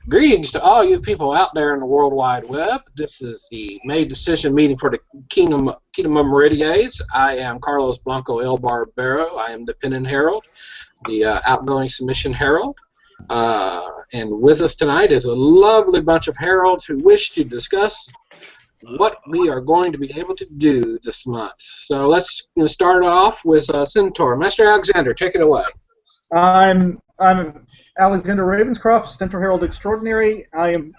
Greetings to all you people out there in the World Wide Web. This is the May decision meeting for the Kingdom of Meridies. I am Carlos Blanco El Barbero. I am the Pennon Herald, the outgoing submission herald. And with us tonight is a lovely bunch of heralds who wish to discuss what we are going to be able to do this month. So let's start off with Centaur. Master Alexander, take it away. I'm Alexander Ravenscroft, Central Herald Extraordinary. I'm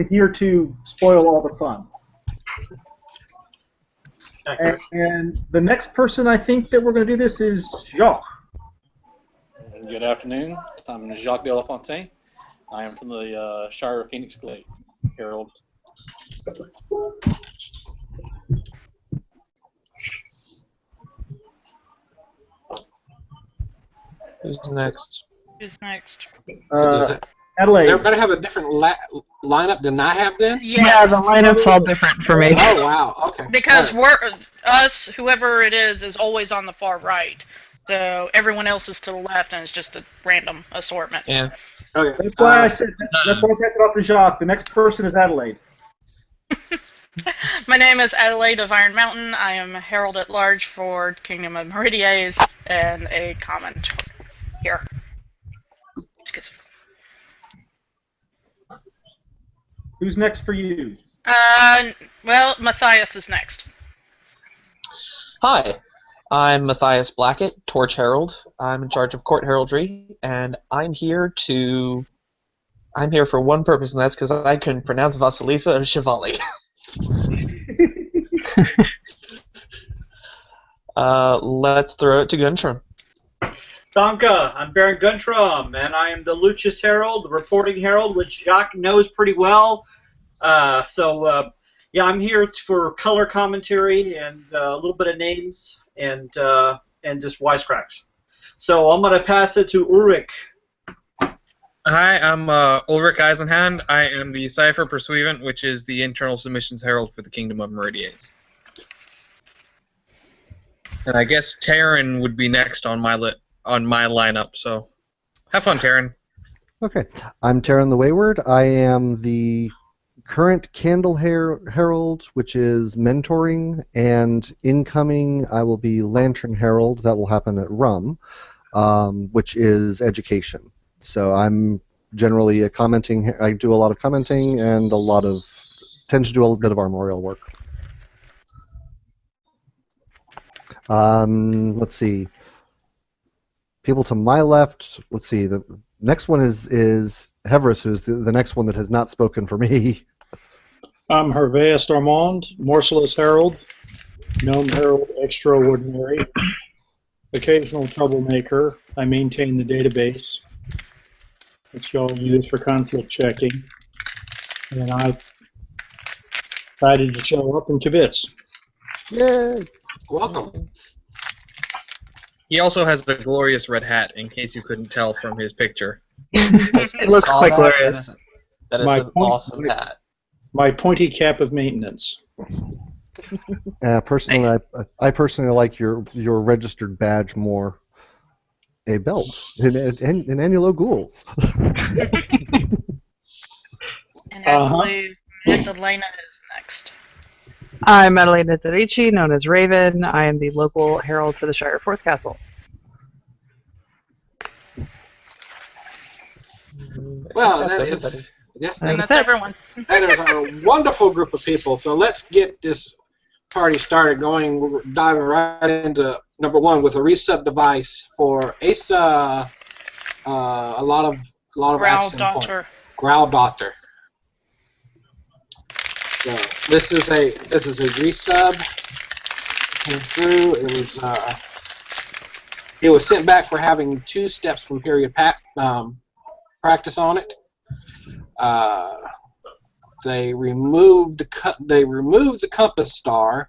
here to spoil all the fun. And the next person I think that we're going to do this is Jacques. Good afternoon. I'm Jacques de la Fontaine. I am from the Shire of Phoenix Glade Herald. Who's next? Adelaide. They're going to have a different lineup than I have then? Yeah, the lineup's all different for me. Oh, wow. Okay. Because whoever it is always on the far right. So everyone else is to the left, and it's just a random assortment. Yeah. Okay. That's why I said. That's why I passed it off to Jacques. The next person is Adelaide. My name is Adelaide of Iron Mountain. I am a herald at large for Kingdom of Meridies and a comment here. Who's next for you? Well, Matthias is next. Hi, I'm Matthias Blackett, Torch Herald. I'm in charge of Court Heraldry, and I'm here for one purpose, and that's because I couldn't pronounce Vasilisa or Shivali. Let's throw it to Guntram. Donka, I'm Baron Guntram, and I am the Lucius Herald, the reporting herald, which Jacques knows pretty well. Yeah, I'm here for color commentary and a little bit of names and just wisecracks. So I'm going to pass it to Ulrich. Hi, I'm Ulrich Eisenhand. I am the Cipher Pursuivant, which is the internal submissions herald for the Kingdom of Meridies. And I guess Taryn would be next on my lineup, so have fun, Taryn. Okay, I'm Taryn the Wayward. I am the current Candle Herald, which is mentoring, and incoming I will be Lantern Herald. That will happen at Rum, which is education. So I'm generally a commenting. I do a lot of commenting and tend to do a little bit of armorial work. Let's see. People to my left. Let's see. The next one is Heverus, who's the next one that has not spoken for me. I'm Hervé Stormond, Morceless Herald, Gnome Herald Extraordinary, occasional troublemaker. I maintain the database, which y'all use for conflict checking, and I decided to show up in kibitz. Yay! Welcome. He also has the glorious red hat, in case you couldn't tell from his picture. It looks quite glorious. That is an awesome hat. My pointy cap of maintenance. Personally, I personally like your registered badge more. A belt in Annulo Ghouls. And actually, Magdalena is next. I'm Madalena Terici, known as Raven. I am the local herald for the Shire of Fourth Castle. Well, That's everybody. Yes, And that's everyone. that is a wonderful group of people. So let's get this party started going. We're diving right into number one with a reset device for Asa. A lot of action points. Growl Doctor. So this is a resub. Came through. It was sent back for having 2 steps from period practice on it. They removed the compass star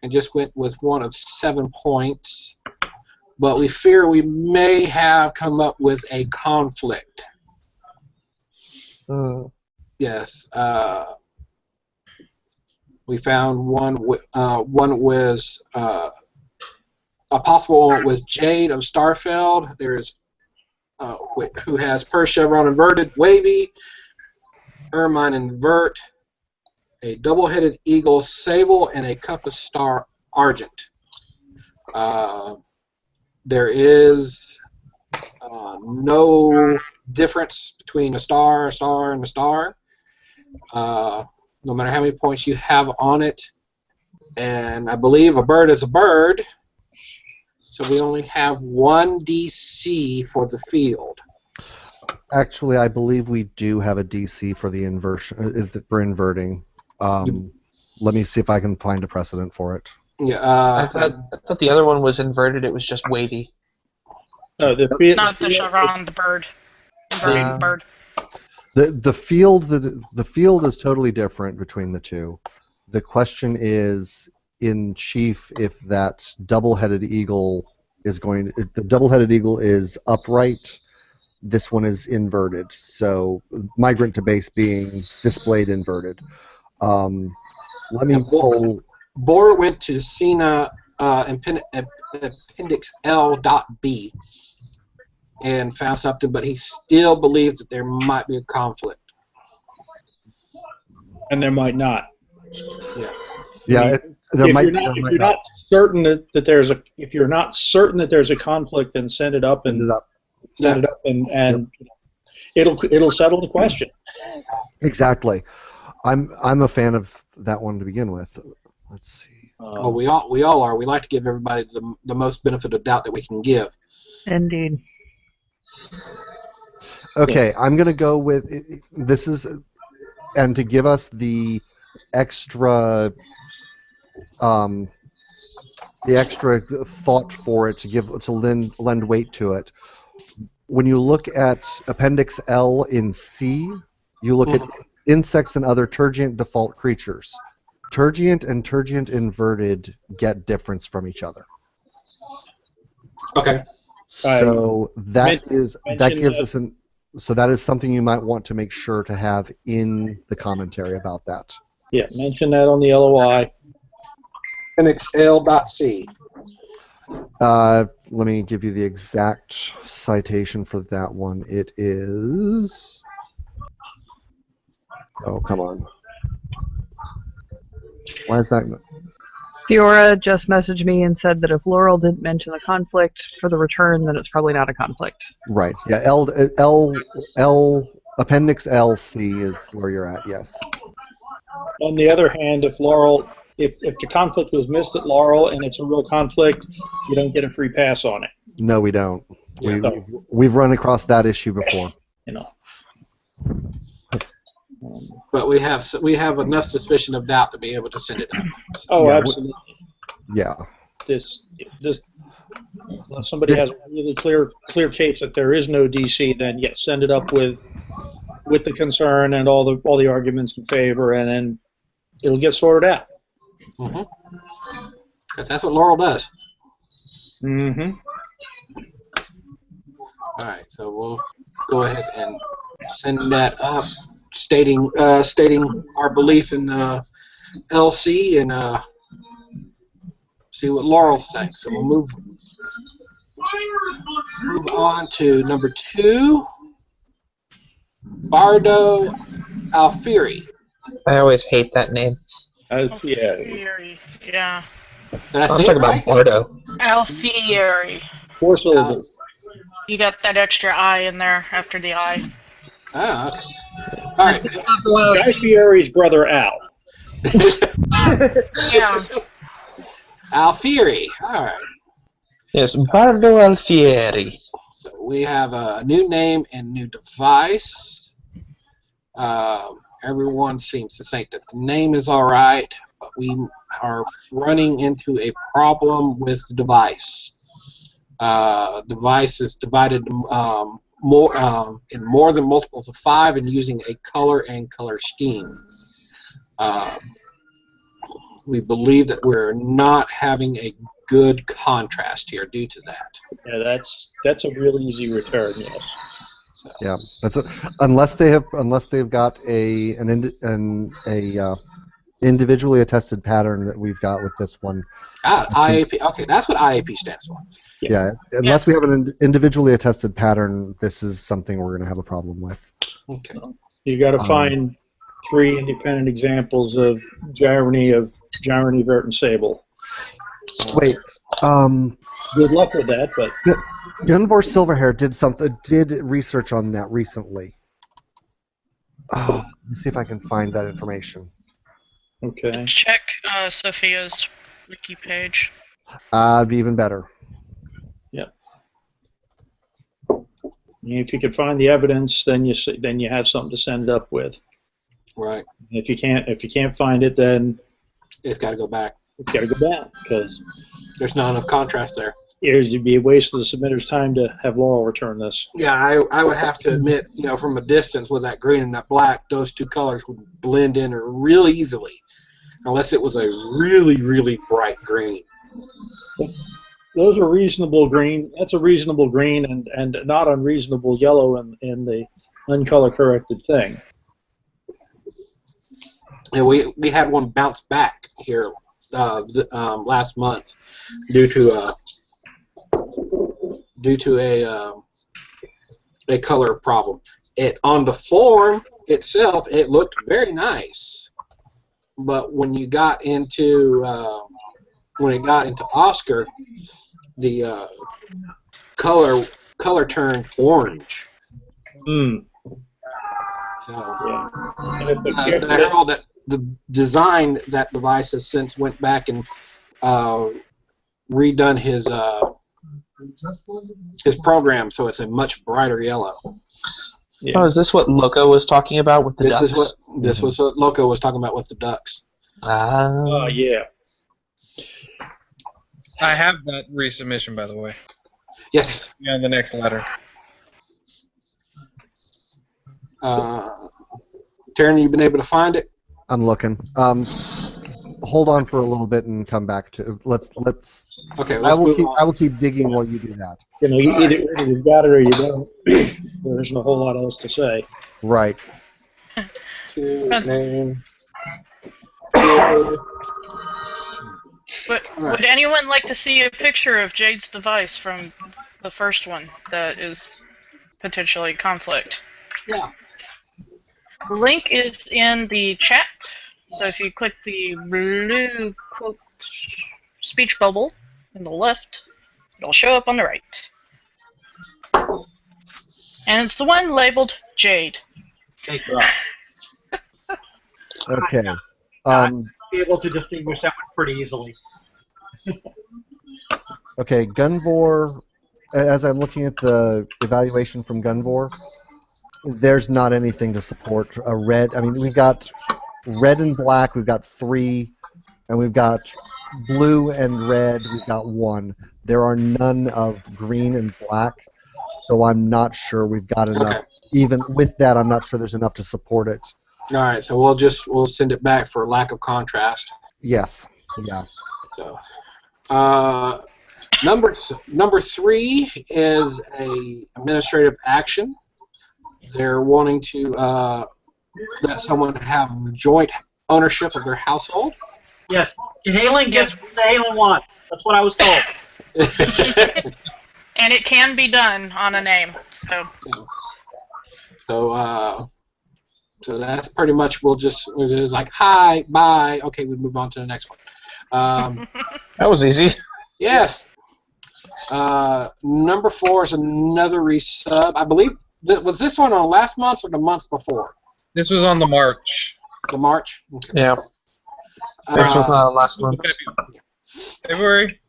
and just went with one of 7 points. But we fear we may have come up with a conflict. Yes. We found one with a possible one with Jade of Starfeld. There's who has Purse Chevron inverted, wavy, ermine invert, a double-headed eagle sable, and a compass star argent. There is no difference between a star, and a star. No matter how many points you have on it. And I believe a bird is a bird. So we only have one DC for the field. Actually, I believe we do have a DC for the inversion for inverting. Let me see if I can find a precedent for it. Yeah, I thought the other one was inverted. It was just wavy. Not the chevron, the bird. Inverting bird. The field is totally different between the two. The question is in chief if that double-headed eagle is going. If the double-headed eagle is upright. This one is inverted. So migrant to base being displayed inverted. Let me pull. Bohr went to Cena appendix L.B and found something, but he still believes that there might be a conflict. And there might not. Yeah. Yeah. If you're not certain that there's a conflict, then send it up and send it up and it'll settle the question. Exactly. I'm a fan of that one to begin with. Let's see. Well, we all are. We like to give everybody the most benefit of doubt that we can give. Indeed. Okay, I'm going to go with this is, and to give us the extra thought for it to lend weight to it. When you look at Appendix L in C, you look at insects and other turgient default creatures. Turgient and turgient inverted get difference from each other. Okay. So that gives us an. So that is something you might want to make sure to have in the commentary about that. Yeah, mention that on the LOI. Appendix L.C. Let me give you the exact citation for that one. It is. Oh, come on. Why is that? Fiora just messaged me and said that if Laurel didn't mention the conflict for the return, then it's probably not a conflict. Right. Yeah. Appendix LC is where you're at. Yes. On the other hand, if the conflict was missed at Laurel and it's a real conflict, you don't get a free pass on it. No, we don't. Yeah. We've run across that issue before. You know. But we have enough suspicion of doubt to be able to send it up. Oh, Yeah, absolutely. Yeah. This unless somebody has a really clear case that there is no DC, then yes, send it up with the concern and all the arguments in favor, and then it'll get sorted out. Mm-hmm. Because that's what Laurel does. Mm-hmm. All right, so we'll go ahead and send that up, stating our belief in LC and see what Laurel's saying. So we'll move on to number 2, Bardo Alfieri. I always hate that name. Alfieri. Yeah. Did I I'm say it talking right? about Bardo. Alfieri. 4 syllables. You got that extra I in there after the I. Oh, okay. All right. Guy Fieri's brother Al. Yeah. Alfieri. All right. Yes, Bardo Alfieri. So we have a new name and new device. Everyone seems to think that the name is all right, but we are running into a problem with the device. Device is divided in more than multiples of 5 and using a color and color scheme. We believe that we're not having a good contrast here due to that. Yeah, that's a real easy return. Yes. So, Yeah. Unless they've got a individually attested pattern that we've got with this one. IAP. Okay, that's what IAP stands for. Yeah, unless we have an individually attested pattern, this is something we're going to have a problem with. Okay. You got to find 3 independent examples of Gyrony, Vert, and Sable. Wait. Good luck with that, but Gunvor Silverhair did research on that recently. Let me see if I can find that information. okay. Check Sophia's wiki page. It'd be even better. Yep. If you can find the evidence, then you have something to send it up with. Right. If you can't find it, then it's got to go back. It's got to go back because there's not enough contrast there. It'd be a waste of the submitter's time to have Laurel return this. Yeah, I would have to admit, from a distance with that green and that black, those two colors would blend in really easily, unless it was a really, really bright green. Those are reasonable green. That's a reasonable green and not unreasonable yellow in the uncolor corrected thing. And we had one bounce back here last month due to a color problem. On the form itself, it looked very nice, but when you got into Oscar, the color turned orange. So the design that device has since went back and redone his program, so it's a much brighter yellow. Yeah. Oh, is this what Loco was talking about with the ducks? This was what Loco was talking about with the ducks. Oh, yeah. I have that resubmission, by the way. Yes. Yeah, the next letter. Taryn, you been able to find it? I'm looking. Hold on for a little bit and come back to. Let's. Okay. I will keep digging while you do that. Either you've got it or you don't. There's a whole lot else to say. Right. But would anyone like to see a picture of Jade's device from the first one that is potentially conflict? Yeah. The link is in the chat, so if you click the blue quote speech bubble on the left, it'll show up on the right. And it's the one labeled Jade. Okay. I'll be able to distinguish that one pretty easily. Okay, Gunvor, as I'm looking at the evaluation from Gunvor, there's not anything to support a red. I mean, we've got red and black, we've got 3, and we've got blue and red, we've got 1. There are none of green and black, so I'm not sure we've got enough. Okay. Even with that, I'm not sure there's enough to support it. All right, so we'll send it back for lack of contrast. Yes. Yeah. So, number 3 is a administrative action. They're wanting to let someone have joint ownership of their household. Yes, Halen gets what Halen wants. That's what I was told. And it can be done on a name. So that's pretty much. We'll just like hi, bye. Okay, we move on to the next one. That was easy. Yes. Number 4 is another resub. I believe was this one on last month or the months before? This was on the March. The March. Okay. Yeah. This was not last month. February.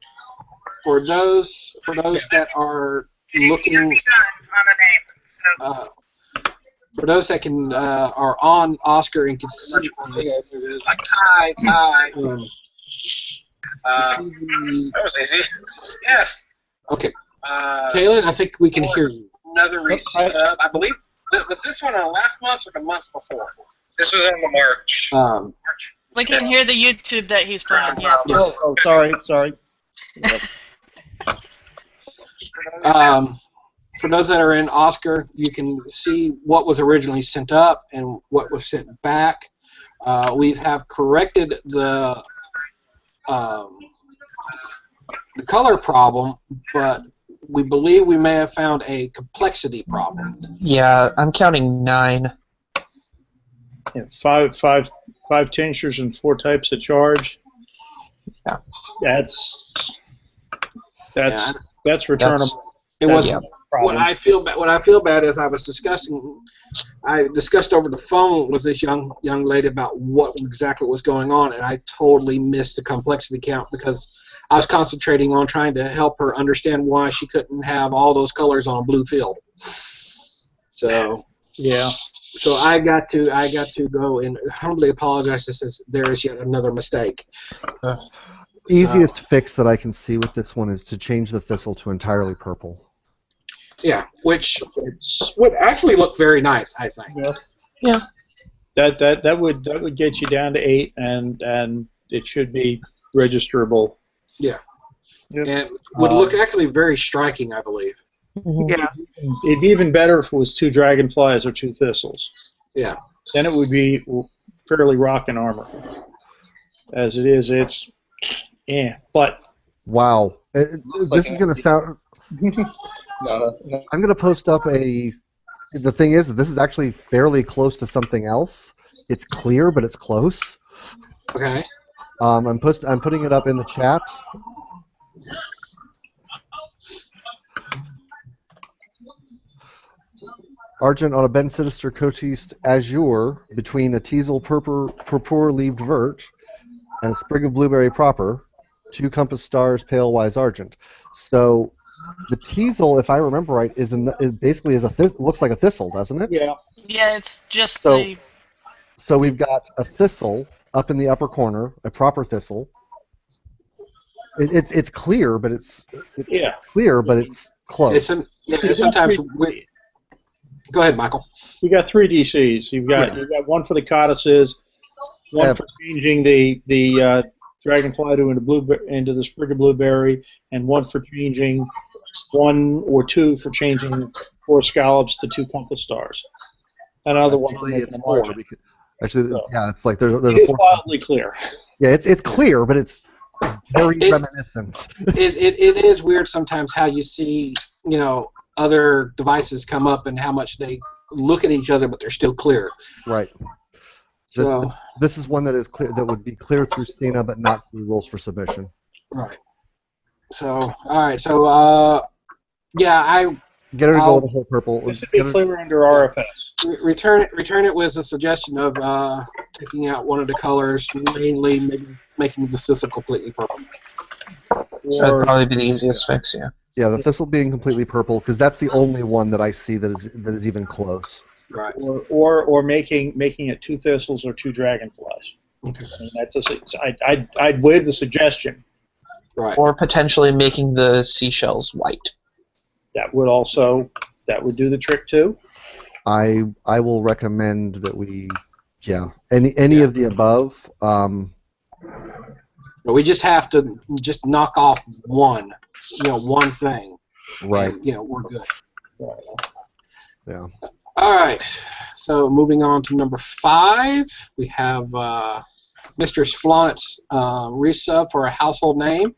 For those that are looking. For those that are on Oscar and can see this, like hi, bye. That was easy. Yes. Okay. Kaylin, I think we can hear you. Another resub. I believe was this one on last month or the months before? This was on the March. We can hear the YouTube that he's playing. Yeah. Yes. Oh, sorry. For those that are in Oscar, you can see what was originally sent up and what was sent back. We have corrected the color problem, but we believe we may have found a complexity problem. Yeah, I'm counting 9. Yeah, five tinctures and 4 types of charge. Yeah. That's Yeah, returnable. It was Yeah. what I feel bad. What I feel bad is I discussed over the phone with this young lady about what exactly was going on, and I totally missed the complexity count because I was concentrating on trying to help her understand why she couldn't have all those colors on a blue field. So Yeah. So I got to go and humbly apologize since there is yet another mistake. Easiest fix that I can see with this one is to change the thistle to entirely purple. Yeah, which would actually look very nice, I think. Yeah. That would get you down to 8, and it should be registerable. Yeah. Yep. And would look actually very striking, I believe. Yeah. It'd be even better if it was 2 dragonflies or 2 thistles. Yeah. Then it would be fairly rockin' armor. As it is, it's but wow, this is going to sound. No. I'm going to post up a. The thing is that this is actually fairly close to something else. It's clear, but it's close. Okay. I'm putting it up in the chat. Argent on a Ben Sinister Coatiste Azure between a Teasel Purpur Leaved Vert and a Sprig of Blueberry Proper, 2 Compass Stars Pale Wise Argent. So the Teasel, if I remember right, is basically looks like a thistle, doesn't it? Yeah. Yeah, it's just So we've got a thistle up in the upper corner, a proper thistle. It's clear, but it's clear, but it's close. Sometimes go ahead, Michael. You got 3 DCs. You've got one for the codices, one for changing the dragonfly into the sprig of blueberry, and one for changing 1 or 2 for changing 4 scallops to 2 compass stars. Another one for making them larger. It's like there's it is wildly clear. Yeah, it's clear, but it's very reminiscent. It is weird sometimes how you see other devices come up and how much they look at each other, but they're still clear. Right. This is one that is clear, that would be clear through Stina, but not through rules for submission. Right. So, all right. So, I get her to go with the whole purple. This would be clear under RFS. Return it with a suggestion of taking out one of the colors, mainly maybe making the thistle completely purple. That'd probably be the easiest fix, yeah. Yeah, the thistle being completely purple, because that's the only one that I see that is even close. Right. Or making it 2 thistles or 2 dragonflies. Okay. I mean, I'd waive the suggestion. Right. Or potentially making the seashells white. That would do the trick too. I will recommend that we any of the above. We just have to knock off one thing. Right. And, we're good. Yeah. All right. So moving on to number 5, we have Mistress Flaunt's resub for a household name.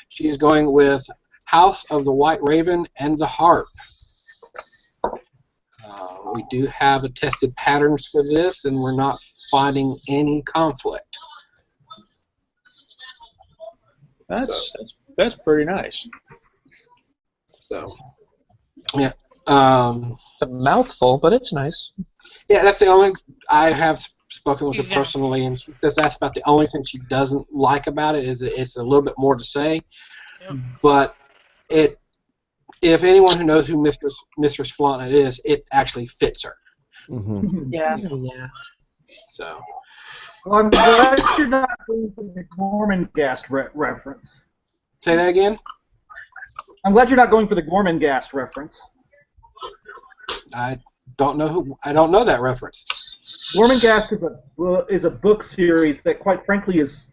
She is going with House of the White Raven and the Harp. We do have attested patterns for this, and we're not finding any conflict. That's pretty nice. So, yeah. It's a mouthful, but it's nice. Yeah, that's the only. I have spoken with her personally, and that's about the only thing she doesn't like about it. Is it's a little bit more to say, but if anyone who knows who Mistress Flaunt is, it actually fits her. Mm-hmm. Yeah. So. Well, I'm glad you're not going for the Gormenghast reference. Say that again? I'm glad you're not going for the Gormenghast reference. I don't know that reference. Gormenghast is a book series that, quite frankly, is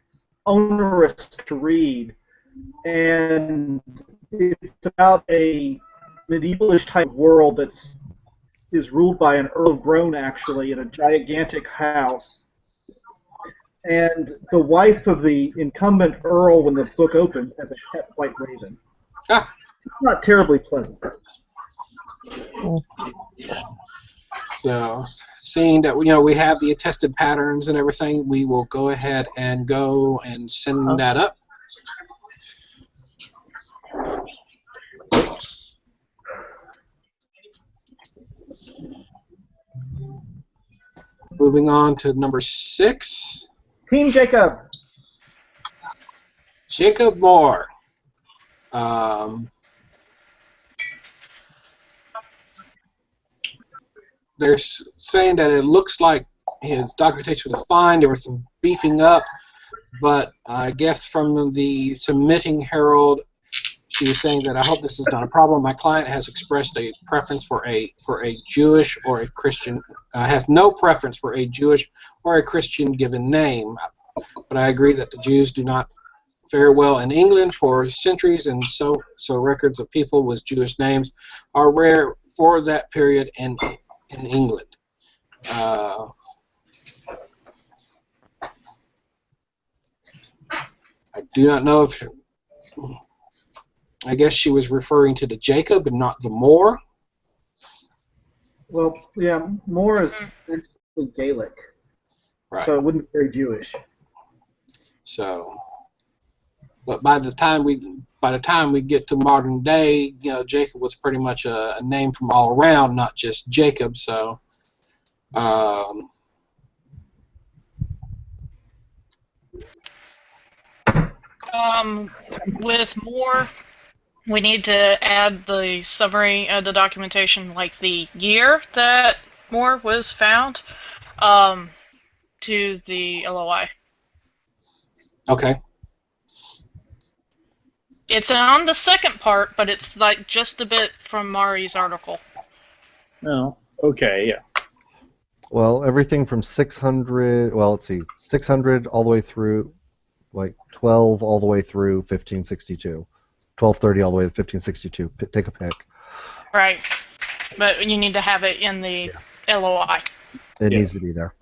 onerous to read, and it's about a medievalish type world that is ruled by an Earl of Groan, actually, in a gigantic house. And the wife of the incumbent earl, when the book opens, has a pet white raven. Ah. It's not terribly pleasant. So, seeing that we have the attested patterns and everything, we will go ahead and go and send that up. Moving on to number 6. Team Jacob. Jacob Moore. They're saying that it looks like his documentation was fine. There was some beefing up, but I guess from the submitting herald, she was saying that I hope this is not a problem. My client has expressed a preference for a Jewish or a Christian. Has no preference for a Jewish or a Christian given name, but I agree that the Jews do not fare well in England for centuries, and so records of people with Jewish names are rare for that period in England. I do not know if. I guess she was referring to the Jacob and not the Moore. Well, yeah, Moore is basically Gaelic, Right. so it wouldn't be very Jewish. So, but by the time we get to modern day, Jacob was pretty much a name from all around, not just Jacob. So, with more, we need to add the summary of the documentation, like the year that Moore was found, to the LOI. okay. It's on the second part, but it's like just a bit from Mari's article. No. Okay, yeah. Well, everything from 600, well, let's see, 600 all the way through, like 12 all the way through 1562. 1230 all the way to 1562. Take a pick. Right. But you need to have it in the LOI. It needs to be there.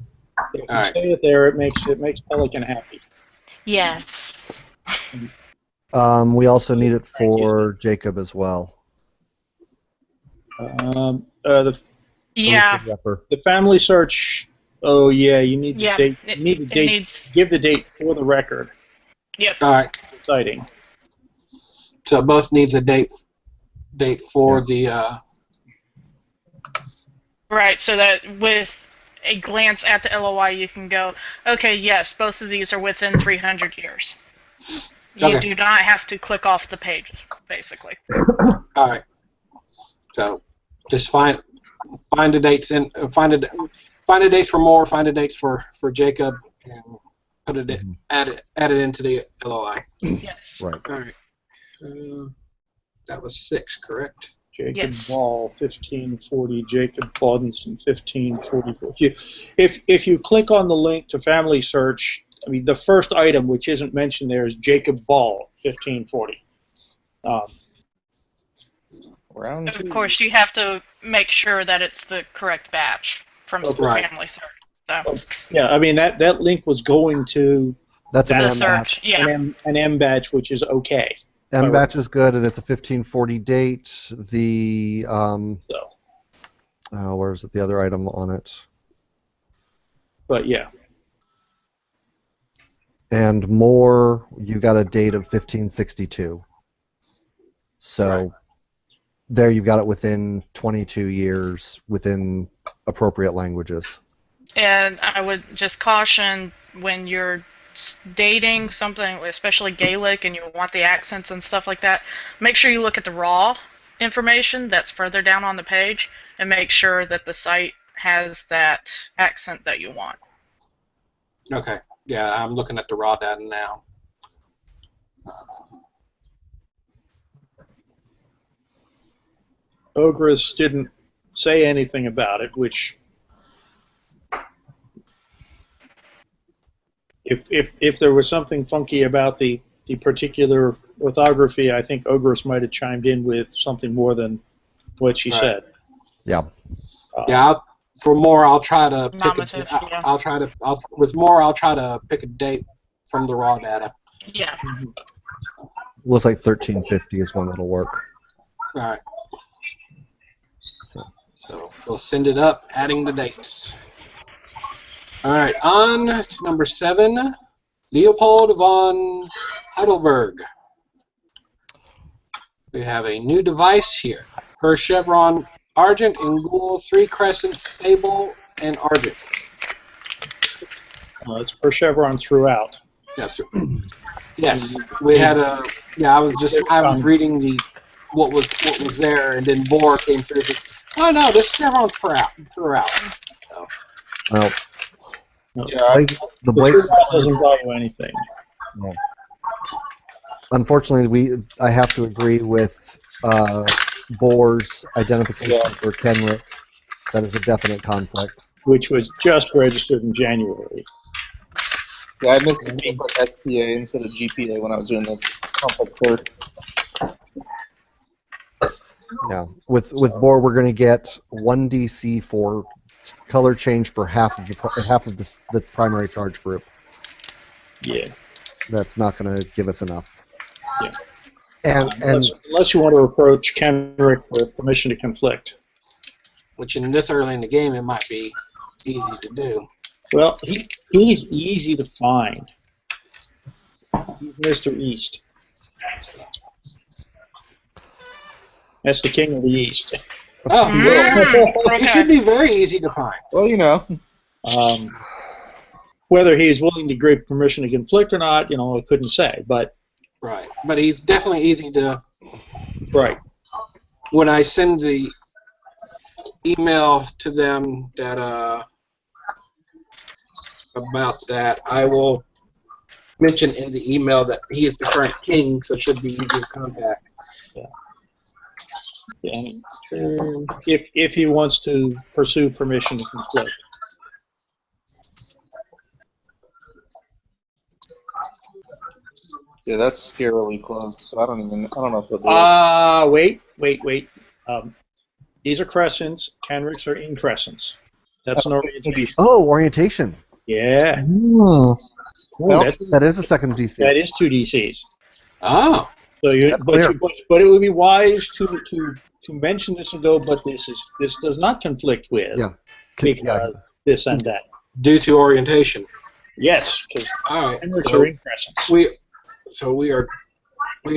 If you All right. say it there, it makes Pelican happy. Yes. We also need it for Jacob as well. Yeah. The family search. Oh yeah, you need the date. You need the date. Needs... Give the date for the record. Yep. All right. Citing. So it both needs a date for the. Right. So that with a glance at the LOI, you can go, okay, yes, both of these are within 300 years. You do not have to click off the pages, basically. All right. So just find the dates in find the dates for Moore, find the dates for Jacob, and put it add it into the LOI. Yes. Right. All right. That was 6, correct? Jacob Ball, 1540. Jacob Claudenson, 1544. If you click on the link to family search, I mean the first item which isn't mentioned there is Jacob Ball, 1540. Of course, you have to make sure that it's the correct batch from family search. So. Yeah, I mean that link was going to the search. Yeah. An M batch, which is okay. M batch is good, and it's a 1540 date. The where's the other item on it? But yeah. And Moore, you got a date of 1562. So there you've got it within 22 years within appropriate languages. And I would just caution when you're dating something, especially Gaelic, and you want the accents and stuff like that, make sure you look at the raw information that's further down on the page and make sure that the site has that accent that you want. Okay. Yeah, I'm looking at the raw data now. Ogris didn't say anything about it, which if there was something funky about the particular orthography, I think Ogris might have chimed in with something more than what she said. Yeah. Yeah, For more, I'll try to pick Nominative, yeah. With more, I'll try to pick a date from the raw data. Yeah. Looks like 1350 is one that'll work. All right. So So we'll send it up, adding the dates. All right, on to number 7, Leopold von Heidelberg. We have a new device here. Per chevron, argent and ghoul, 3 crescents, sable, and argent. It's per chevron throughout. Yes, sir. Yes, we had a. Yeah, I was reading what was there, and then Bohr came through. Oh no, this chevron's throughout. So. well, Yeah. the blaze doesn't buy you anything. No. Unfortunately, I have to agree with Bohr's identification for Kenrick. That is a definite conflict. Which was just registered in January. Yeah, I missed a name like SPA instead of GPA when I was doing the complex search. Yeah, with Bohr, we're going to get 1 DC for color change for half of the primary charge group. Yeah. That's not going to give us enough. Yeah. And unless you want to approach Kenrick for permission to conflict. Which in this early in the game, it might be easy to do. Well, he's easy to find. He's Mr. East. That's the king of the East. Oh, Okay. he should be very easy to find. Well, you know. Whether he's willing to give permission to conflict or not, I couldn't say. But Right, but he's definitely easy to. right. When I send the email to them that about that, I will mention in the email that he is the current king, so it should be easy to contact. Yeah. If he wants to pursue permission to conflict. Yeah, that's scarily close. So I don't know if he'll do it. Wait. These are crescents. Kenricks are increscents. That's an orientation. oh, orientation. Yeah. Oh, Ooh, that is a second DC. that is 2 DCs. Oh. So That's clear. but it would be wise to mention this and go, but this does not conflict with because this and that. Due to orientation. Yes, because All right. Kenricks So are increscents. we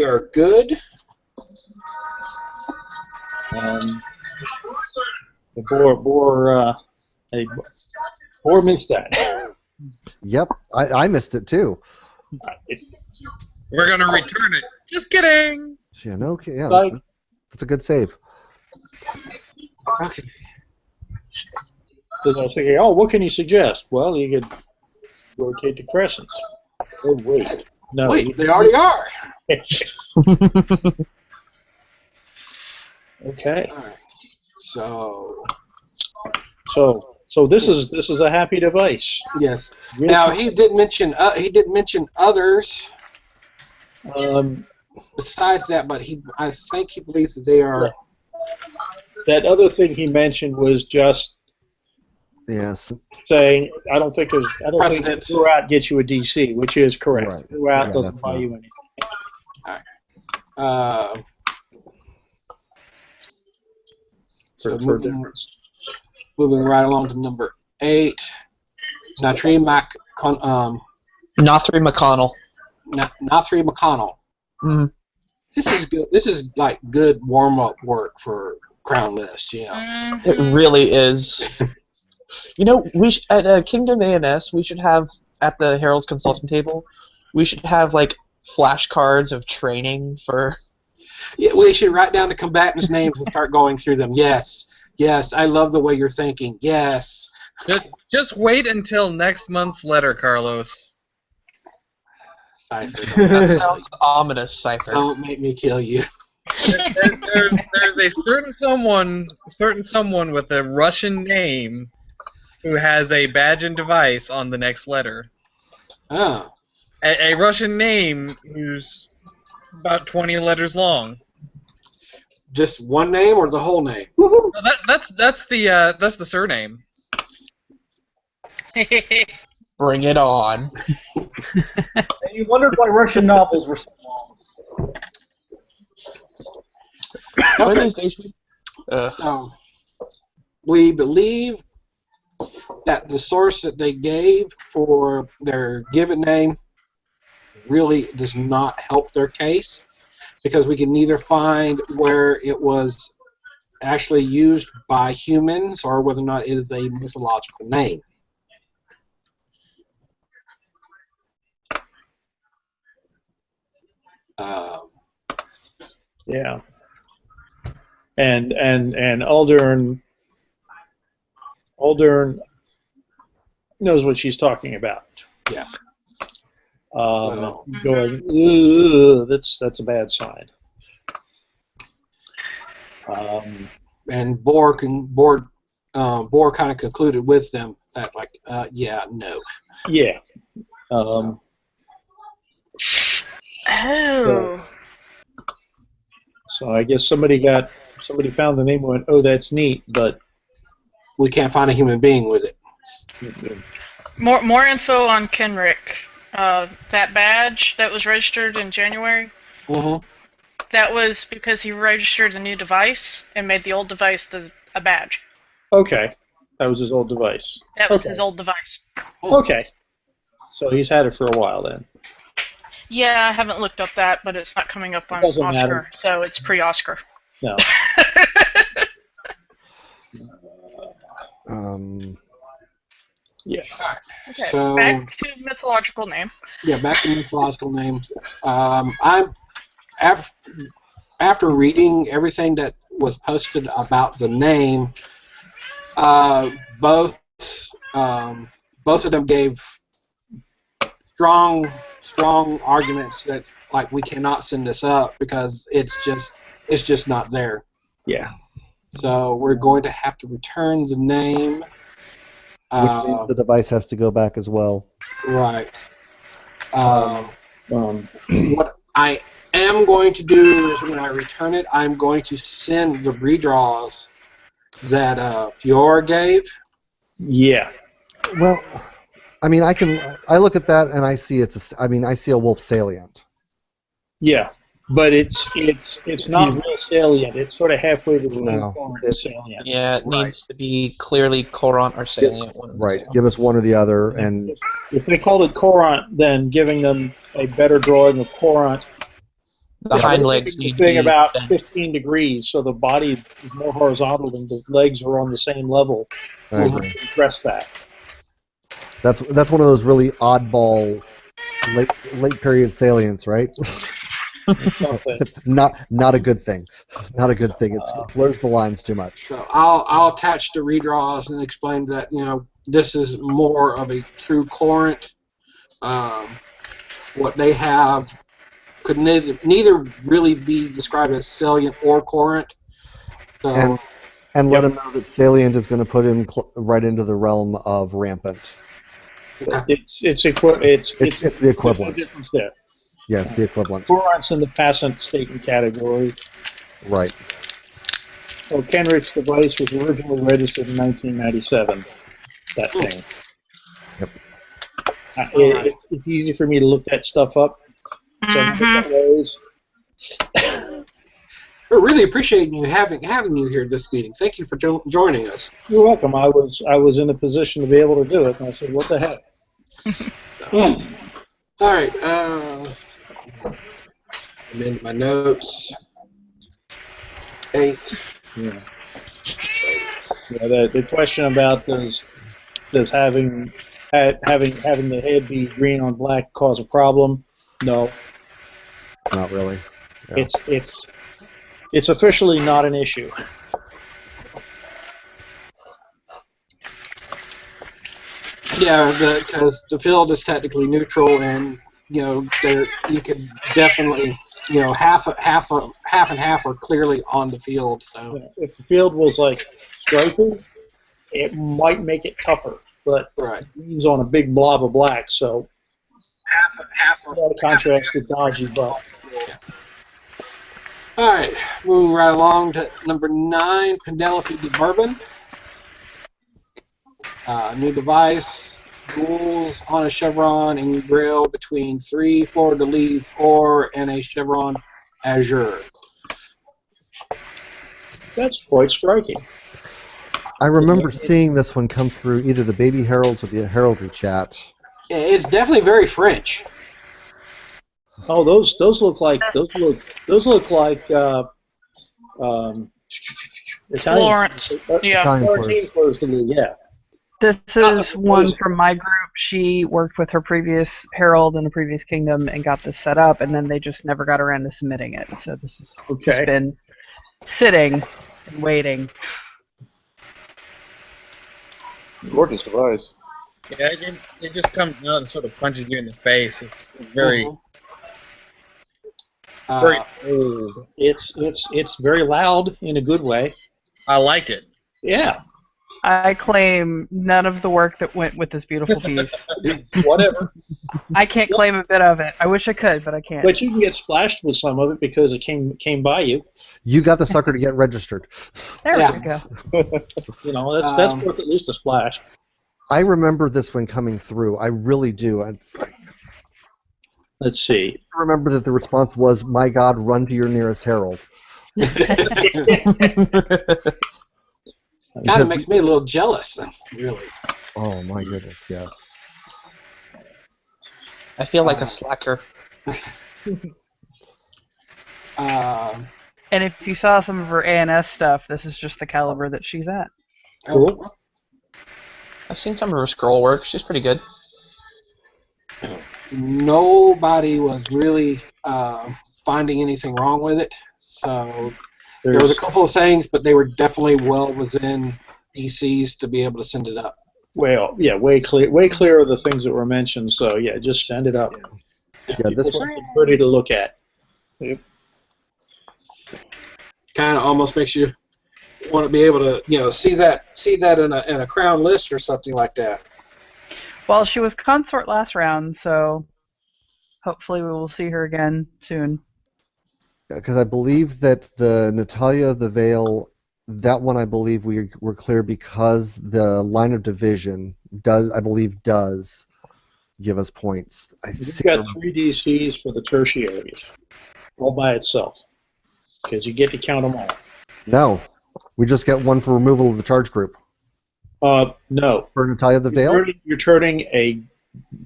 are good. The Bohr missed that. Yep, I missed it too. We're gonna return it. Just kidding. Yeah, no, yeah, Like- that's a good save. Okay. Because I was thinking, oh, what can you suggest? Well, you could rotate the crescents. Oh, wait. No. Wait, they already are. Okay. All right. So So this is a happy device. yes. Yes. Now he did mention others besides that, but I think he believes that they are. That other thing he mentioned was just Yes. saying I don't think Precedent. throughout gets you a DC, which is correct. Right. Throughout Yeah, doesn't that's buy not- you anything. So For moving difference. right along to number 8, Nathri McConnell. McConnell. Mhm. This is good. This is like good warm-up work for Crown List. Yeah. It really is. At Kingdom A&S, we should have at the Herald's consultant table. We should have like flashcards of training for. Yeah, we should write down the combatants' names and start going through them. Yes, I love the way you're thinking. Yes. Just wait until next month's letter, Carlos. Cypher, That sounds ominous, Cypher. don't make me kill you. There's a certain someone with a Russian name who has a badge and device on the next letter. Oh. A Russian name who's about 20 letters long. Just one name or the whole name? No, that's the surname. Bring it on. And you wondered why Russian novels were so long. One of Okay. these days, We believe that the source that they gave for their given name really does not help their case, because we can neither find where it was actually used by humans or whether or not it is a mythological name. Yeah. And Aldern knows what she's talking about. Yeah. Going, "Ugh, that's a bad sign. And Bohr kind of concluded with them that, like, yeah, no. Yeah. Oh. So I guess somebody found the name and went, oh, that's neat, but We can't find a human being with it. More info on Kenrick. That badge that was registered in January. Mm-hmm. That was because he registered a new device and made the old device a badge. Okay. That was his old device. That was his old device. Okay. So he's had it for a while then. Yeah, I haven't looked up that, but it's not coming up on Doesn't Oscar, matter. so it's pre-Oscar. No. Yeah. Okay, So, back to mythological name. Yeah, back to mythological names. I'm after reading everything that was posted about the name, both of them gave strong arguments that, like, we cannot send this up because it's just not there. Yeah. So we're going to have to return the name. Which means the device has to go back as well. Right. What I am going to do is, when I return it, I'm going to send the redraws that Fiora gave. Yeah. Well, I mean, I look at that and I see I see a wolf salient. Yeah. But it's not real salient. It's sort of halfway between No, Courant and salient. Yeah, it needs to be clearly Courant or salient. One of the Right. two. Give us one or the other, and If they called it Courant, then giving them a better drawing of Courant. The hind legs need to thing be about bent. 15 degrees, so the body is more horizontal and the legs are on the same level. I agree. To address that. That's one of those really oddball late period salients, right? Not a good thing. Not a good thing. It blurs the lines too much. So I'll attach the redraws and explain that, this is more of a true Courant. What they have could neither really be described as salient or Courant. So, and let him know that salient is going to put him right into the realm of rampant. It's the equivalent. There's a difference there. Yeah, it's the equivalent. Courant's in the passant statement category. Right. So Kenrick's device was originally registered in 1997. That thing. Yep. It's easy for me to look that stuff up. So ways. We're really appreciating you having you here this meeting. Thank you for joining us. You're welcome. I was in a position to be able to do it, and I said, "What the heck?" All right. Amend my notes. 8. Yeah. The question about does having the head be green on black cause a problem? No. Not really. Yeah. It's officially not an issue. Yeah, because the field is technically neutral, and you could definitely, half and half are clearly on the field. So if the field was like stripy, it might make it tougher, but green's on a big blob of black, so half a lot of contrast to dodgy, but. Yeah. All right, moving right along to number 9, Pendelophy de Bourbon. New device. gules on a chevron engrailed between 3 fleur-de-lis or and a chevron azure. That's quite striking. I remember seeing this one come through either the Baby Heralds or the Heraldry chat. It's definitely very French. Oh, those look like Italian. Florence. Yeah. Italian Florentine flowers. fleurs, yeah. This is one from my group. She worked with her previous herald in a previous kingdom and got this set up, and then they just never got around to submitting it. So this has just been sitting and waiting. Gorgeous device. Yeah, it just comes out and sort of punches you in the face. It's very very old. It's very loud in a good way. I like it. Yeah. I claim none of the work that went with this beautiful piece. Whatever. I can't claim a bit of it. I wish I could, but I can't. But you can get splashed with some of it because it came by you. You got the sucker to get registered. There we go. You know, that's worth at least a splash. I remember this one coming through. I really do. Let's see. I remember that the response was, "My God, run to your nearest herald." Kind of makes me a little jealous, really. Oh my goodness, yes. I feel like a slacker. And if you saw some of her ANS stuff, this is just the caliber that she's at. Cool. I've seen some of her scroll work. She's pretty good. Nobody was really finding anything wrong with it, so there was a couple of sayings, but they were definitely well within DCs to be able to send it up. Well, yeah, way clear of the things that were mentioned. So yeah, just send it up. Yeah, this one pretty to look at. Kind of almost makes you want to be able to, see that in a crown list or something like that. Well, she was consort last round, so hopefully we will see her again soon. Because I believe that the Natalia of the Veil, that one I believe we were clear because the line of division does give us points. You've got 3 DCs for the tertiaries, all by itself, because you get to count them all. No, we just get one for removal of the charge group. No. For Natalia of the Veil? You're turning a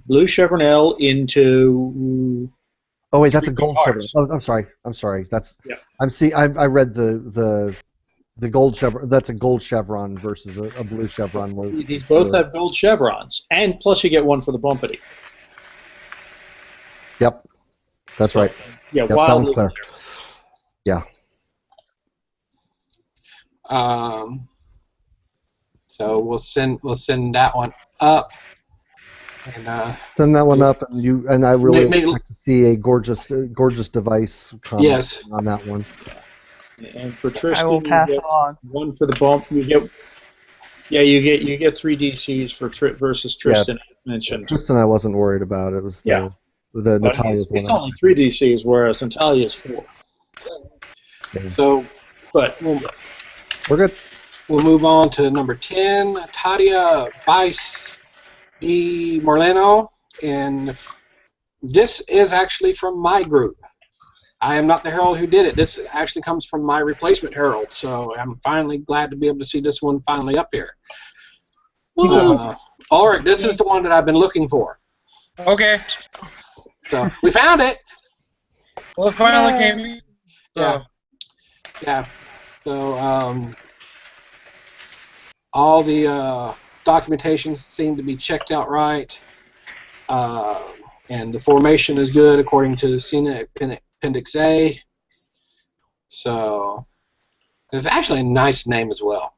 blue chevronel into... Oh wait, that's a gold chevron. Oh, I'm sorry. That's I read the gold chevron. That's a gold chevron versus a blue chevron. These both have gold chevrons, and plus you get one for the bumpity. Yep, that's right. Yeah, yep, wildly clear. Yeah. So we'll send that one up. And, send that one up, and I really expect to see a gorgeous device come on that one. And for Tristan, I will pass along. One for the bump. You get 3 DCs for versus Tristan. Yeah, mentioned Tristan, I wasn't worried about. It was the Natalia's one. It's only 3 DCs, whereas Natalia's 4. Yeah. So, but we're good. We'll move on to number 10, Tadia Bice de Morlano, and this is actually from my group. I am not the herald who did it. This actually comes from my replacement herald, so I'm finally glad to be able to see this one finally up here. Ulrich, this is the one that I've been looking for. Okay. So we found it. Well, it finally came in. Yeah. Yeah. So all the documentation seemed to be checked out right, and the formation is good according to Scenic Appendix A. So it's actually a nice name as well.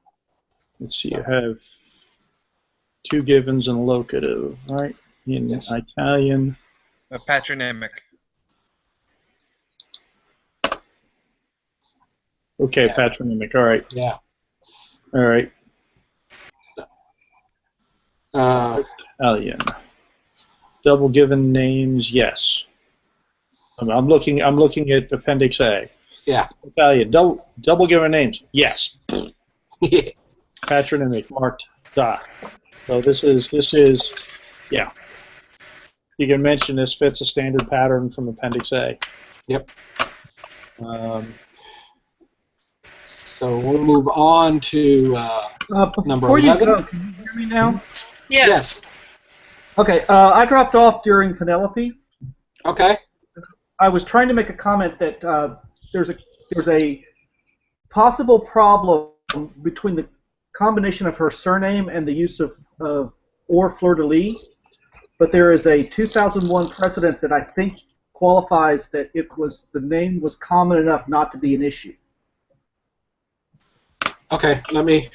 Let's see, you have 2 givens and a locative, right? In Italian. A patronymic. Okay, patronymic. All right. Yeah. All right. Italian. Double given names, yes. I'm looking at Appendix A. Yeah. Italian. Double given names, yes. Yeah. Patronymic marked dot. So this is Yeah. You can mention this fits a standard pattern from Appendix A. Yep. So we'll move on to number 11. Before you go, can you hear me now? Yes. Okay, I dropped off during Penelope. Okay. I was trying to make a comment that there's a possible problem between the combination of her surname and the use of or fleur-de-lis, but there is a 2001 precedent that I think qualifies that the name was common enough not to be an issue. Okay, let me.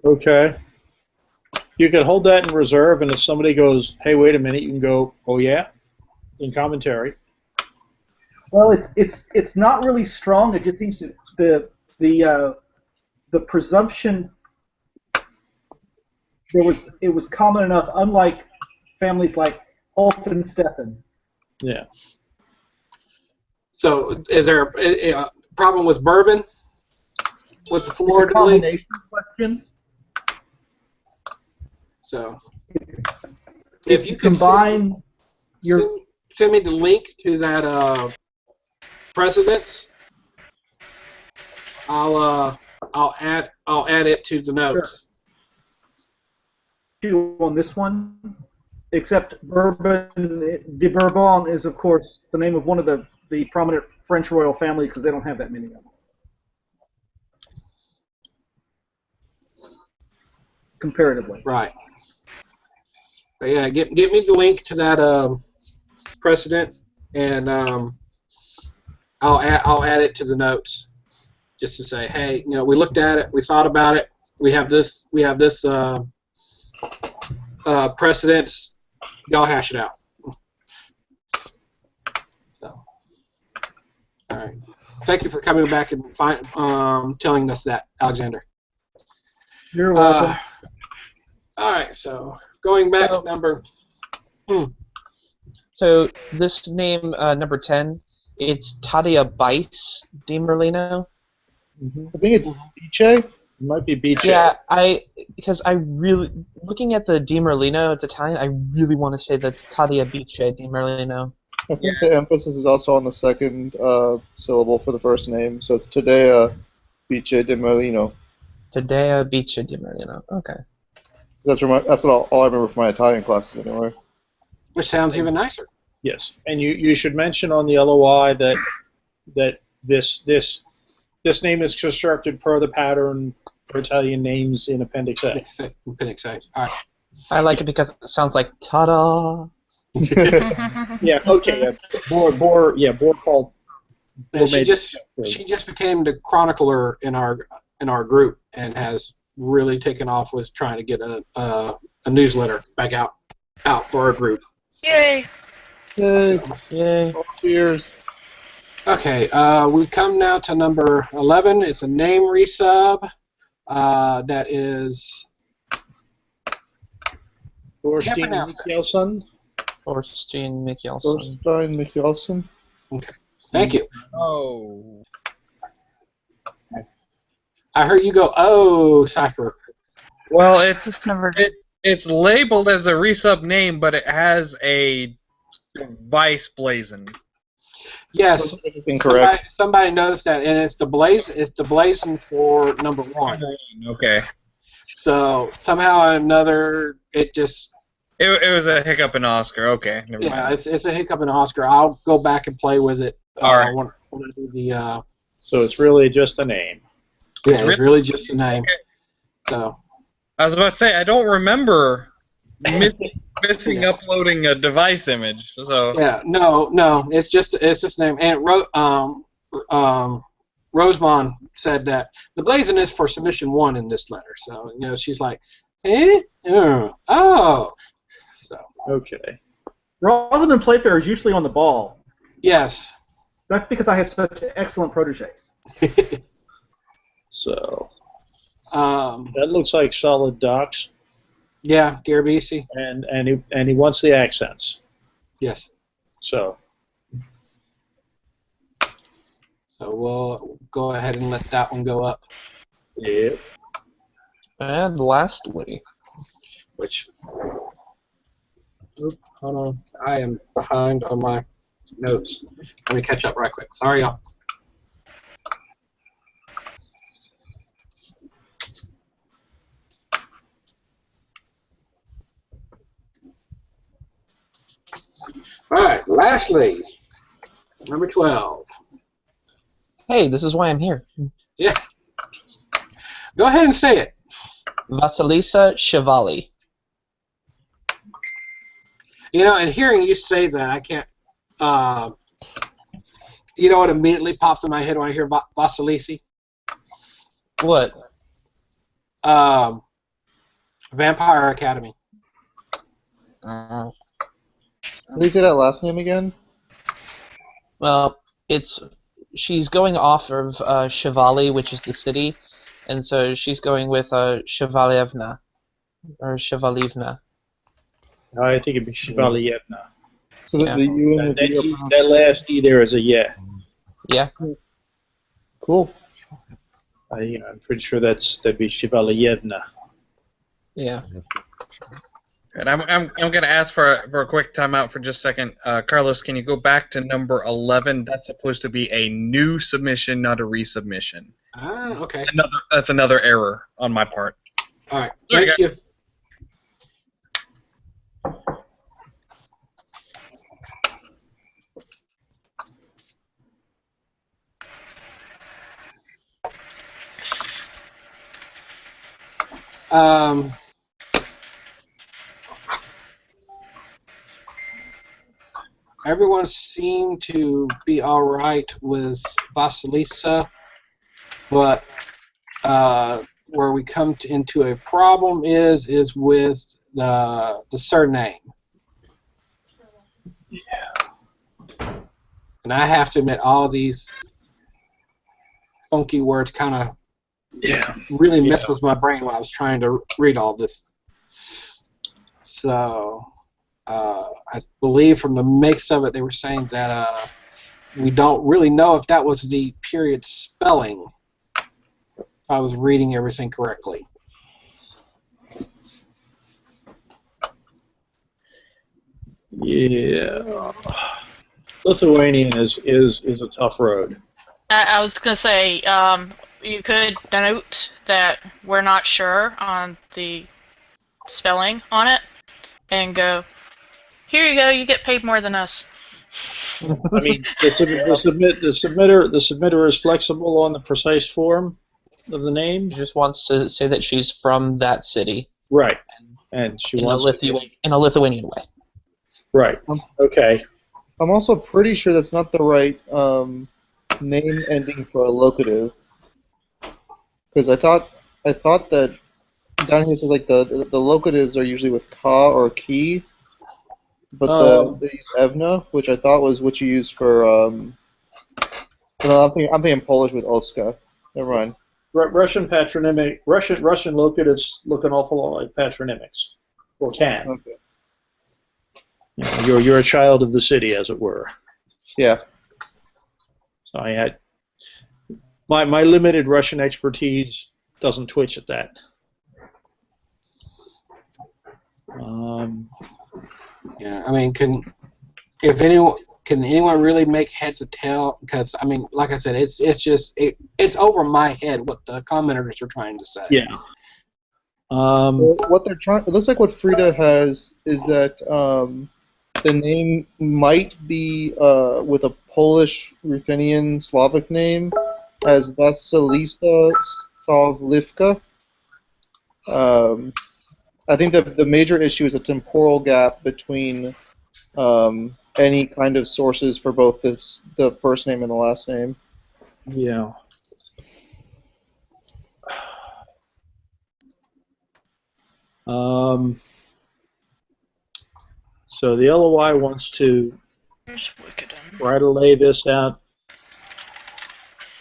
Okay. You can hold that in reserve, and if somebody goes, "Hey, wait a minute," you can go, "Oh yeah," in commentary. Well, it's not really strong. It just seems to, the presumption it was common enough, unlike families like Holt and Stephan. Yeah. So, is there a problem with bourbon? What's the floor? It's a combination question. So, if you can combine send me the link to that precedence, I'll add it to the notes. Sure. On this one, except Bourbon de Bourbon is of course the name of one of the prominent French royal families because they don't have that many of them. Comparatively. Right. But yeah, get me the link to that precedent, and I'll add it to the notes, just to say, hey, we looked at it, we thought about it, we have this precedence, y'all hash it out. So, all right. Thank you for coming back and telling us that, Alexander. You're welcome. All right, so going back to number. So this name, number 10, it's Tadia Bice de Merlino. I think it's Biche. It might be Biche. Yeah, because I really, looking at the Di Merlino, it's Italian, I really want to say that's Tadia Bice di Merlino. I think the emphasis is also on the second syllable for the first name, so it's Taddea Biche de Merlino. Taddea Bice di Merlino, okay. That's all I remember from my Italian classes anyway. Which sounds even nicer. Yes, and you should mention on the LOI that this name is constructed per the pattern for Italian names in Appendix A. Appendix A. All right. I like it because it sounds like ta-da. Yeah. Okay. Board called. And she just became the chronicler in our group and has really taken off with trying to get a newsletter back out for our group. Yay! Yay! Yay! Cheers! Okay, we come now to number 11. It's a name resub that is. Thorstein Mikkelsen. Thorstein Mikkelsen. Thorstein Mikkelsen. Okay. Thank you. Oh. I heard you go, oh, Cypher. Well, it's labeled as a resub name, but it has a device blazoned. Yes, incorrect. Somebody noticed that, and it's the blazon for number 1. Okay. So somehow or another, it just. It was a hiccup in Oscar. Okay. Never mind. It's a hiccup in Oscar. I'll go back and play with it. All right. When I do the. So it's really just a name. Yeah, it's really just a name. Okay. So. I was about to say I don't remember missing uploading a device image. So. Yeah. No. It's just a name. And Rosemond said that the blazon is for submission 1 in this letter. So she's like, oh. So. Okay. Rosamund Playfair is usually on the ball. Yes. That's because I have such excellent proteges. So. That looks like solid docs. Yeah, Garabisi. And he wants the accents. Yes. So we'll go ahead and let that one go up. Yeah. And lastly, which Oop, hold on. I am behind on my notes. Let me catch up right quick. Sorry, y'all. All right, lastly, number 12. Hey, this is why I'm here. Yeah. Go ahead and say it. Vasilisa Shivali. You know, and hearing you say that, I can't. You know what immediately pops in my head when I hear Vasilisi? What? Vampire Academy. Can you say that last name again? Well, she's going off of Shivali, which is the city, and so she's going with Shivalievna or Shivalivna. I think it'd be Shivalievna. So the U and the V are pronounced. That last E there is a yeah. Yeah. Cool. I'm pretty sure that'd be Shivalievna. Yeah. And I'm going to ask for a quick timeout for just a second. Carlos, can you go back to number 11? That's supposed to be a new submission, not a resubmission. Ah, okay. That's another error on my part. All right. Thank you. Everyone seemed to be all right with Vasilisa, but where we come into a problem is with the surname. Yeah. And I have to admit, all these funky words kind of really messed with my brain when I was trying to read all this. So I believe from the mix of it, they were saying that we don't really know if that was the period spelling, if I was reading everything correctly. Yeah. Lithuanian is a tough road. I was going to say, you could note that we're not sure on the spelling on it, and go, here you go, you get paid more than us. I mean, the submitter is flexible on the precise form of the name. She just wants to say that she's from that city. Right. And she wants in a Lithuanian way. Right. Okay. I'm also pretty sure that's not the right name ending for a locative, because I thought that down here it says like the locatives are usually with ka or ki, but they use evna, which I thought was what you use for. No, I'm thinking Polish with oska. Never mind. Russian patronymic. Russian locatives look an awful lot like patronymics, or can. Okay. You're a child of the city, as it were. Yeah. So I had my limited Russian expertise doesn't twitch at that. Yeah, I mean, can anyone really make heads or tail? Because I mean, like I said, it's over my head what the commenters are trying to say. Yeah. What they're trying. It looks like what Frida has is that the name might be with a Polish, Ruthenian, Slavic name as Vasilisa Stavlivka. I think that the major issue is a temporal gap between any kind of sources for both the first name and the last name. Yeah. So the LOI wants to try to lay this out.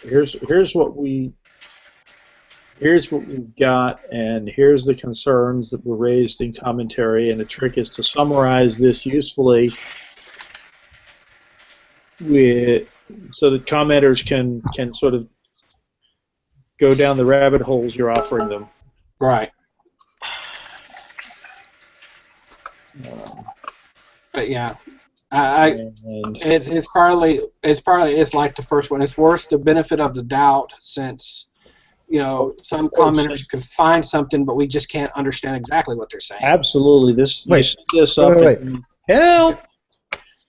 Here's what we've got, and here's the concerns that were raised in commentary, and the trick is to summarize this usefully so that commenters can sort of go down the rabbit holes you're offering them. Right. But yeah, And it's like the first one. It's worth the benefit of the doubt since some commenters could find something, but we just can't understand exactly what they're saying. absolutely, this you Wait, set this up. wait. and- Help!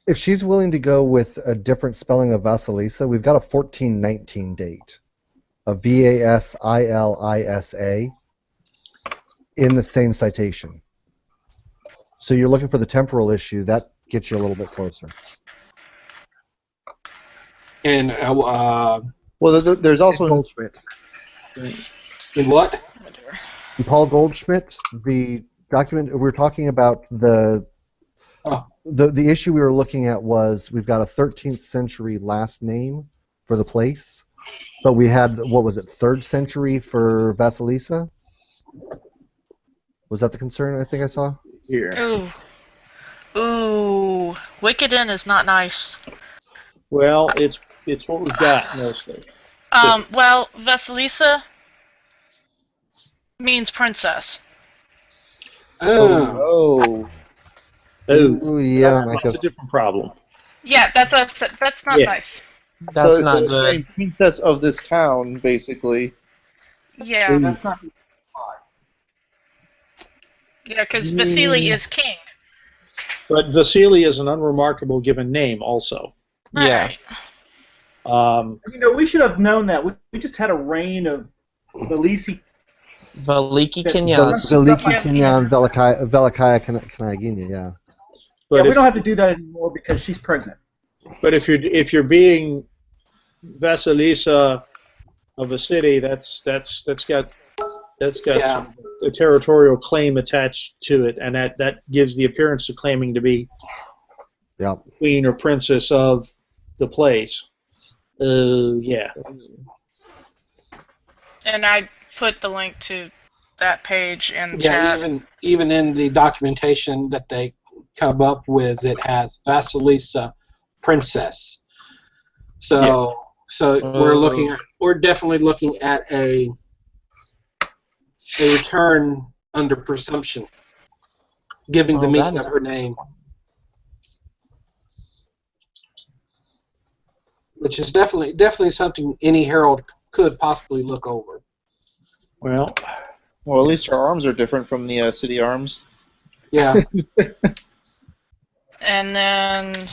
If she's willing to go with a different spelling of Vasilisa, we've got a 1419 date. A Vasilisa in the same citation. So you're looking for the temporal issue. That gets you a little bit closer. And Well, there's also Goldschmidt. in what? And Paul Goldschmidt, the document we're talking about, the issue we were looking at was we've got a 13th century last name for the place, but we had, what was it, 3rd century for Vasilisa? Was that the concern I think I saw? Here. Ooh, Wicked Inn is not nice. Well, it's what we've got mostly. Well, Vasilisa means princess. Oh, yeah, that's a different problem. Yeah, that's what I said. That's not nice. That's so not it's good. a princess of this town, basically. Yeah. That's not. Yeah, because Vasily is king. But Vasily is an unremarkable given name, also. Yeah. We should have known that. We just had a reign of Veliki. Veliki Kinyas. Veliki Kinyan Velikaya Kanagina, yeah. But we don't have to do that anymore because she's pregnant. But if you're being Vasilisa of a city, that's got a territorial claim attached to it, and that gives the appearance of claiming to be queen or princess of the place. Yeah. And I put the link to that page in the chat. Even in the documentation that they come up with, it has Vasilisa princess. So we're definitely looking at a return under presumption, giving the meaning of her name, which is definitely something any herald could possibly look over. Well, at least our arms are different from the city arms. Yeah. And then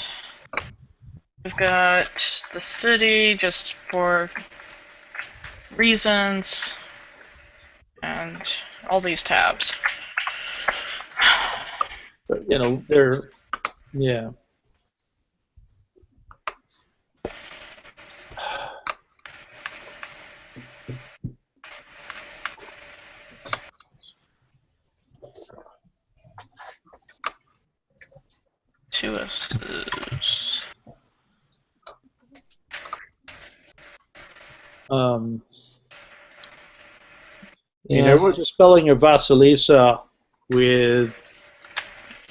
we've got the city just for reasons, and all these tabs. But they're Two S's. There was a spelling of Vasilisa with.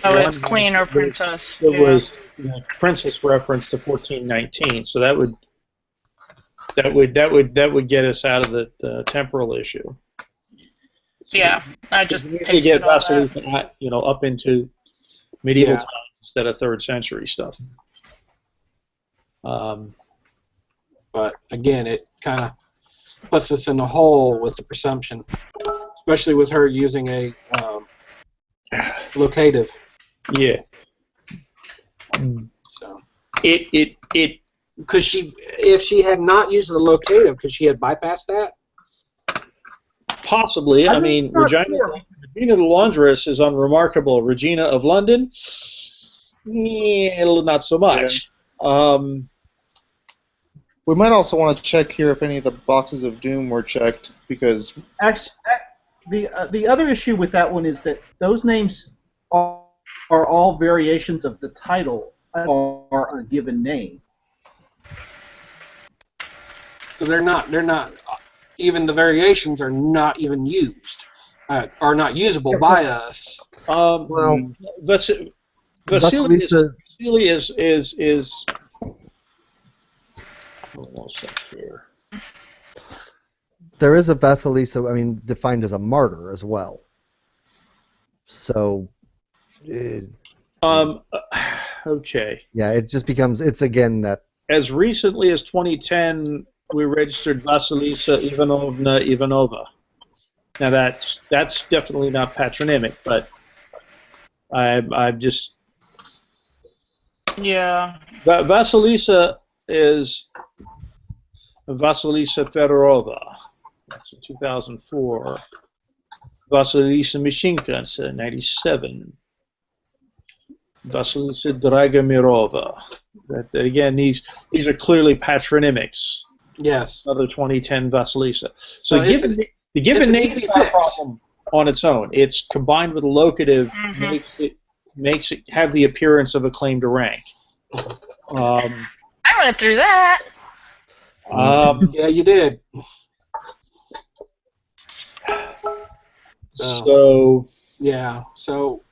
It's queen or princess. It was princess reference to 1419, so that would get us out of the temporal issue. Yeah, I just to get Vasilisa, up into medieval times instead of 3rd century stuff. But again, it kind of puts us in the hole with the presumption, especially with her using a locative. Yeah. So it could if she had not used the locative, could she have bypassed that? Possibly. I mean, Regina the Laundress is unremarkable. Regina of London, not so much. Yeah. We might also want to check here if any of the boxes of doom were checked, because actually, the other issue with that one is that those names are all variations of the title or a given name. So they're not even the variations are not even used, are not usable by us. Vasily is here. There is a Vasilisa, defined as a martyr as well. So, Okay. Yeah, it just becomes, it's again that. As recently as 2010, we registered Vasilisa Ivanovna Ivanova. Now that's definitely not patronymic, but I'm just. Yeah. Vasilisa is Vasilisa Fedorova. That's in 2004. Vasilisa Mishinka, 97. Vasilisa Dragomirova. That again, these are clearly patronymics. Yes. Another 2010 Vasilisa. So the given name is not a problem on its own. It's combined with a locative makes it have the appearance of a claim to rank. I went through that. Yeah, you did. So yeah, so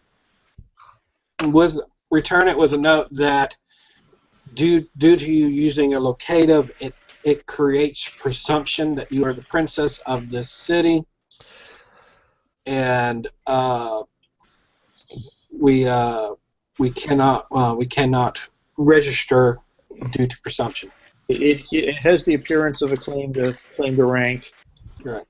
return it with a note that due to you using a locative, it creates presumption that you are the princess of this city, and we cannot register due to presumption. It has the appearance of a claim to rank. Right.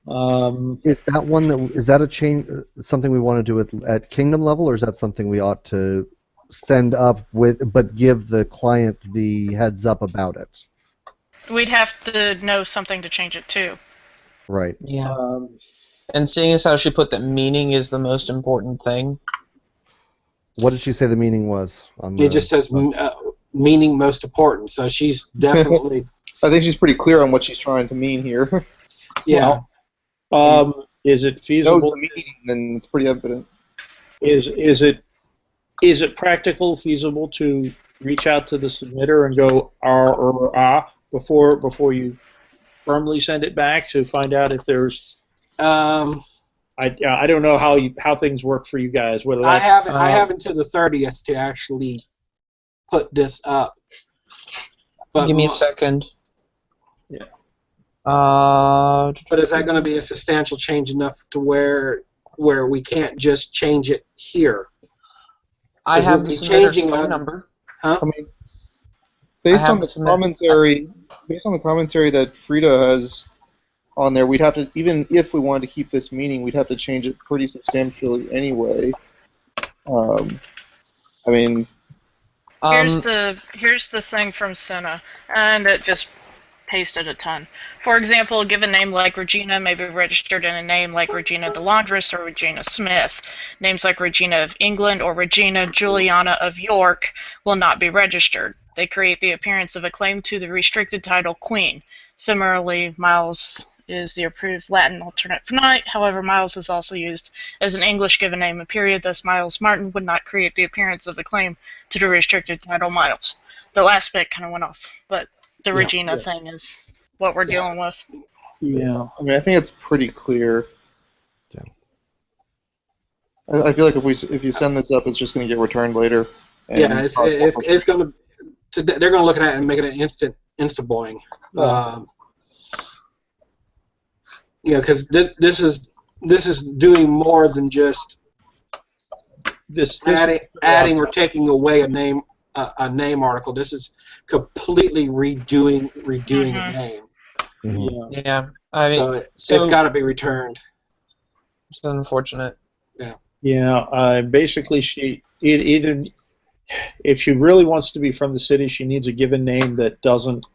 Is that a change? Something we want to do at kingdom level, or is that something we ought to send up with, but give the client the heads up about it? We'd have to know something to change it to. Right. Yeah. And seeing as how she put that meaning is the most important thing. What did she say the meaning was? It just says meaning most important, so she's definitely. I think she's pretty clear on what she's trying to mean here. Yeah. Is it feasible? Knows the meaning, then it's pretty evident. Is it practical, feasible to reach out to the submitter and go before you firmly send it back to find out if there's? I don't know how things work for you guys. Whether that's, I have until the 30th to actually put this up. But give me a second. Yeah. But is that going to be a substantial change enough to where we can't just change it here? I have the submitter's phone number. Huh? I mean, based on the commentary that Frida has on there, we'd have to, even if we wanted to keep this meaning, we'd have to change it pretty substantially anyway. I mean, here's the thing from Senna, and it just pasted a ton. For example, a given name like Regina may be registered in a name like Regina the Laundress or Regina Smith. Names like Regina of England or Regina Juliana of York will not be registered. They create the appearance of a claim to the restricted title Queen. Similarly, Miles is the approved Latin alternate for knight. However, Miles is also used as an English given name, period. Thus, Miles Martin would not create the appearance of a claim to the restricted title Miles. The last bit kind of went off, but the Regina thing is what we're dealing with. Yeah, I mean, I think it's pretty clear. Yeah. I feel like if you send this up, it's just going to get returned later. Yeah, it's going to. They're going to look at it and make it an instant boing. Because this is doing more than just adding or taking away a name article. This is completely redoing a name. Mm-hmm. Yeah, I mean, so it's got to be returned. It's unfortunate. Yeah. Yeah. Basically, she either if she really wants to be from the city, she needs a given name that doesn't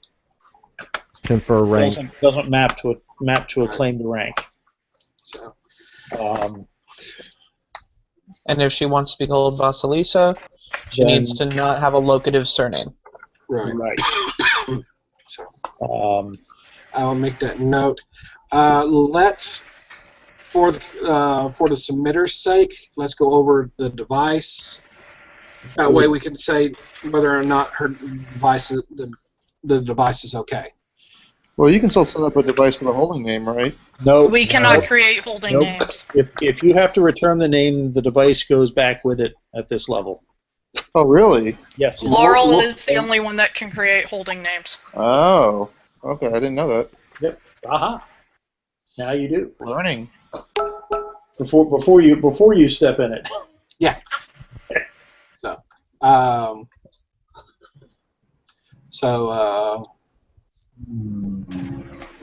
confer rank. Doesn't map to a claim to rank. So. And if she wants to be called Vasilisa, she needs to not have a locative surname. Right. So, I will make that note. Let's, for the submitter's sake, let's go over the device. That way we can say whether or not her device, the device is okay. Well, you can still set up a device with a holding name, right? No. We cannot create holding names. If you have to return the name, the device goes back with it at this level. Oh, really? Yes. Laurel is the only one that can create holding names. Oh, okay. I didn't know that. Yep. Aha. Now you do. Learning. Before you step in it. Yeah. So.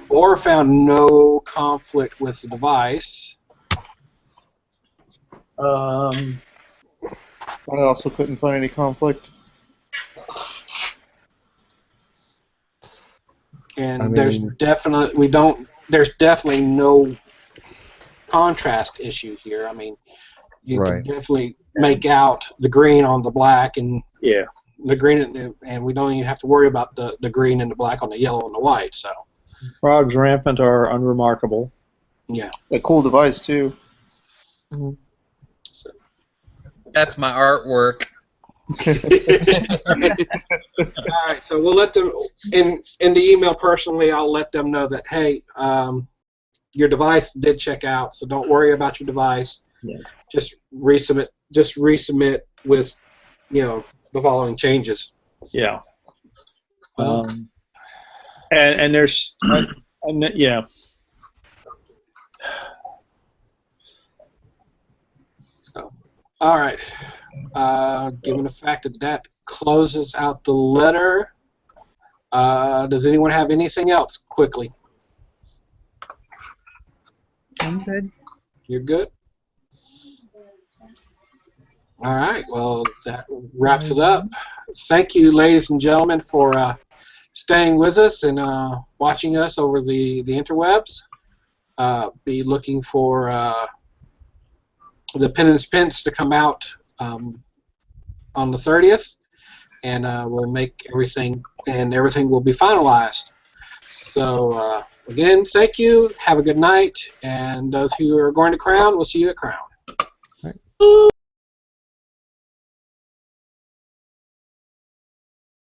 Or found no conflict with the device. I also couldn't find any conflict. And there's definitely no contrast issue here. I mean, you can definitely make out the green on the black and the green, and we don't even have to worry about the green and the black on the yellow and the white. So Frogs rampant are unremarkable. Yeah. A cool device too. So. That's my artwork. All right, so we'll let them in the email personally. I'll let them know that hey, your device did check out, so don't worry about your device. Yeah. Just resubmit. Just resubmit with, the following changes. Yeah. And there's yeah. So, all right. Given the fact that closes out the letter, does anyone have anything else quickly? I'm good. You're good? All right. Well, that wraps it up. Thank you, ladies and gentlemen, for staying with us and watching us over the interwebs. Be looking for the Pen and Spence to come out on the 30th, and we'll make everything will be finalized. So again, thank you. Have a good night, and those who are going to Crown, we'll see you at Crown.